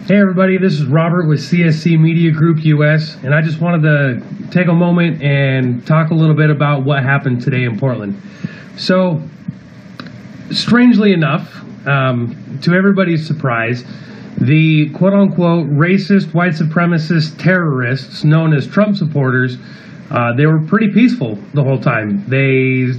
Hey everybody, this is Robert with CSC Media Group US, and I just wanted to take a moment and talk a little bit about what happened today in Portland. So, strangely enough, to everybody's surprise, the quote-unquote racist, white supremacist terrorists known as Trump supporters, they were pretty peaceful the whole time. They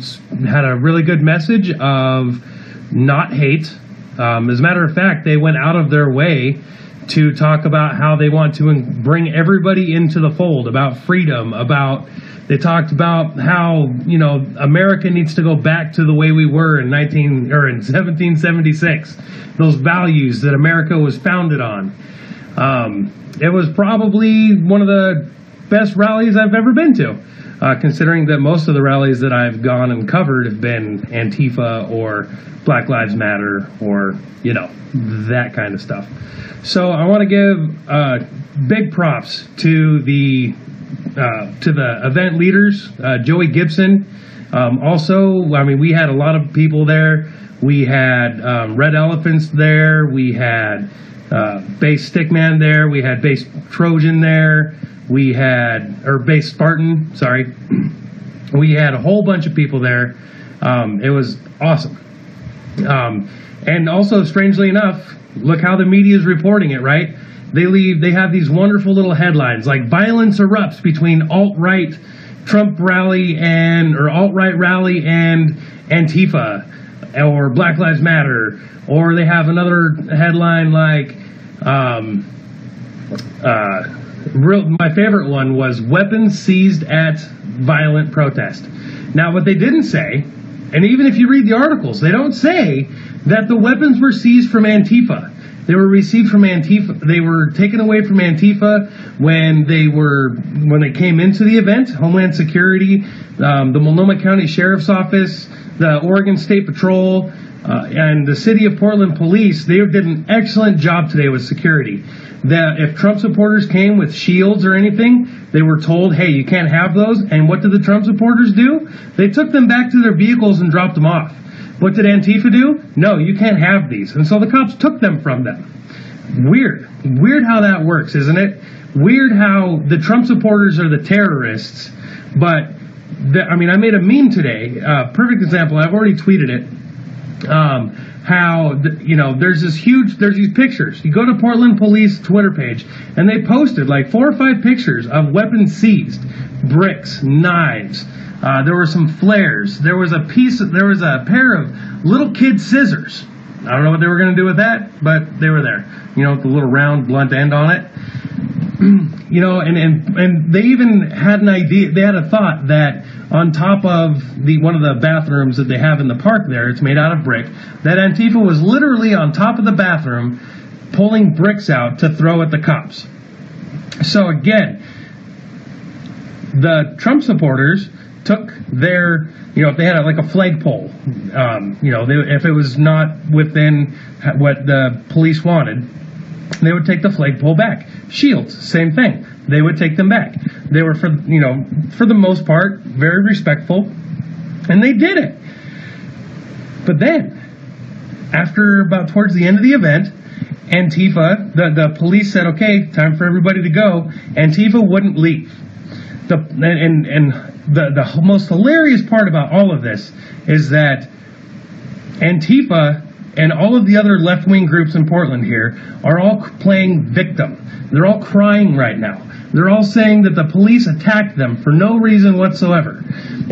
had a really good message of not hate. As a matter of fact, they went out of their way to talk about how they want to bring everybody into the fold, about freedom, they talked about how, America needs to go back to the way we were in 1776, those values that America was founded on. It was probably one of the best rallies I've ever been to, considering that most of the rallies that I've gone and covered have been Antifa or Black Lives Matter or, that kind of stuff. So I want to give big props to the event leaders, Joey Gibson. We had a lot of people there. We had Red Elephants there. We had Base Stickman there. We had Base Trojan there. We had, or Base Spartan, sorry. We had a whole bunch of people there. It was awesome. And also, strangely enough, look how the media is reporting it, right? They have these wonderful little headlines like violence erupts between alt-right Trump rally or alt-right rally and Antifa or Black Lives Matter. Or they have another headline like, my favorite one was weapons seized at violent protest. Now, what they didn't say, and even if you read the articles, they don't say that the weapons were seized from Antifa. They were received from Antifa. They were taken away from Antifa when they came into the event. Homeland Security, the Multnomah County Sheriff's Office, the Oregon State Patrol, and the City of Portland Police. They did an excellent job today with security. That if Trump supporters came with shields or anything, they were told, hey, you can't have those. And what did the Trump supporters do? They took them back to their vehicles and dropped them off. What did Antifa do? No, you can't have these. And so the cops took them from them. Weird how that works, isn't it? Weird how the Trump supporters are the terrorists. But, I made a meme today. Perfect example. I've already tweeted it. There's these pictures. You go to Portland Police Twitter page, and they posted like 4 or 5 pictures of weapons seized, bricks, knives. There were some flares. There was a pair of little kid scissors. I don't know what they were going to do with that, but they were there. With the little round blunt end on it. And they even had an idea. They had a thought that on top of one of the bathrooms that they have in the park there, it's made out of brick, that Antifa was literally on top of the bathroom pulling bricks out to throw at the cops. So again, the Trump supporters took their, if they had like a flagpole, if it was not within what the police wanted, they would take the flagpole back. Shields, same thing. They would take them back. They were, for the most part, very respectful, and they did it. But then, after about towards the end of the event, Antifa, the police said, okay, time for everybody to go. Antifa wouldn't leave. The most hilarious part about all of this is that Antifa and all of the other left-wing groups in Portland here are all playing victim. They're all crying right now. They're all saying that the police attacked them for no reason whatsoever.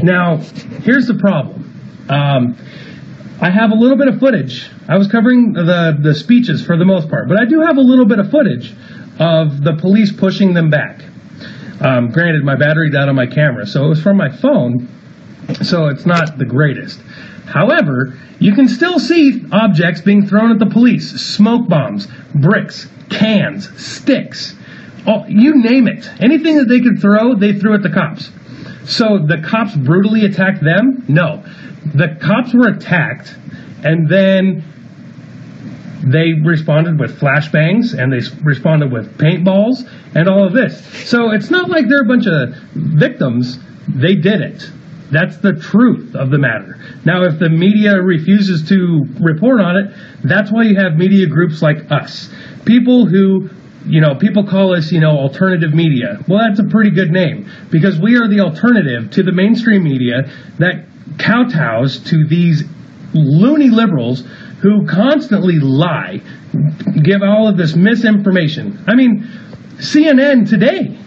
Now, here's the problem. I have a little bit of footage. I was covering the speeches for the most part, but I do have a little bit of footage of the police pushing them back. Granted, my battery died on my camera, so it was from my phone, so it's not the greatest. However, you can still see objects being thrown at the police. Smoke bombs, bricks, cans, sticks, you name it. Anything that they could throw, they threw at the cops. So the cops brutally attacked them? No. The cops were attacked, and then they responded with flashbangs, and they responded with paintballs, and all of this. So it's not like they're a bunch of victims. They did it. That's the truth of the matter. Now, if the media refuses to report on it, that's why you have media groups like us. People who, people call us, alternative media. Well, that's a pretty good name, because we are the alternative to the mainstream media that kowtows to these loony liberals who constantly lie, give all of this misinformation. I mean, CNN today,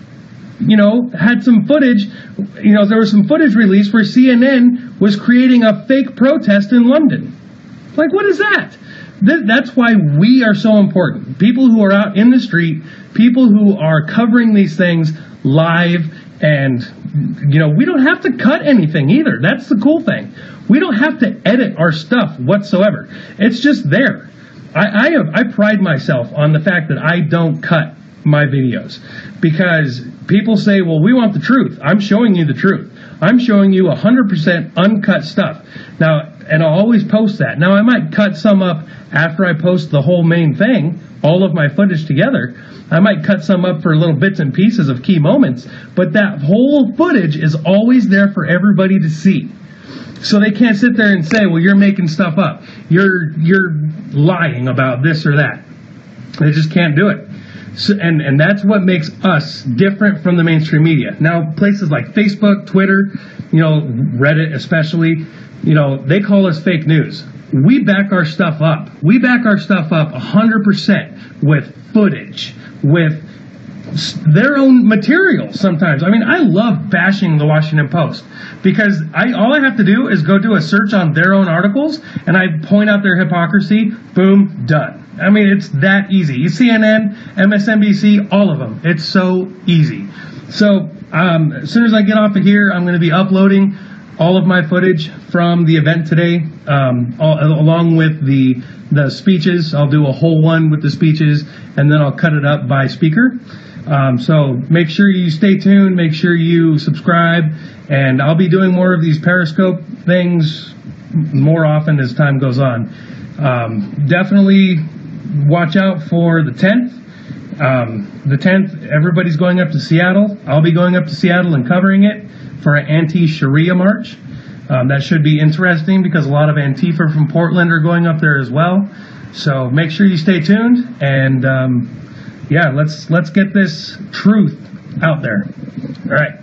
had some footage, there was some footage released where CNN was creating a fake protest in London. Like, what is that? That's why we are so important. People who are out in the street, people who are covering these things live, and, we don't have to cut anything either. That's the cool thing. We don't have to edit our stuff whatsoever. It's just there. I pride myself on the fact that I don't cut my videos, because people say, well, we want the truth. I'm showing you the truth. I'm showing you 100% uncut stuff. Now, and I'll always post that. Now, I might cut some up after I post the whole main thing, all of my footage together. I might cut some up for little bits and pieces of key moments, but that whole footage is always there for everybody to see. So they can't sit there and say, well, you're making stuff up. You're lying about this or that. They just can't do it. So, and that's what makes us different from the mainstream media. Now, places like Facebook, Twitter, Reddit especially, they call us fake news. We back our stuff up. We back our stuff up 100% with footage, with their own material sometimes. I mean, I love bashing the Washington Post, because all I have to do is go do a search on their own articles, and I point out their hypocrisy, boom, done. I mean, it's that easy. CNN, MSNBC, all of them. It's so easy. So as soon as I get off of here, I'm going to be uploading all of my footage from the event today, along with the speeches. I'll do a whole one with the speeches, and then I'll cut it up by speaker. So make sure you stay tuned, make sure you subscribe, and I'll be doing more of these Periscope things more often as time goes on. Definitely watch out for the 10th. The 10th, everybody's going up to Seattle. I'll be going up to Seattle and covering it for an anti-Sharia march. That should be interesting, because a lot of Antifa from Portland are going up there as well. So make sure you stay tuned, and let's get this truth out there. All right.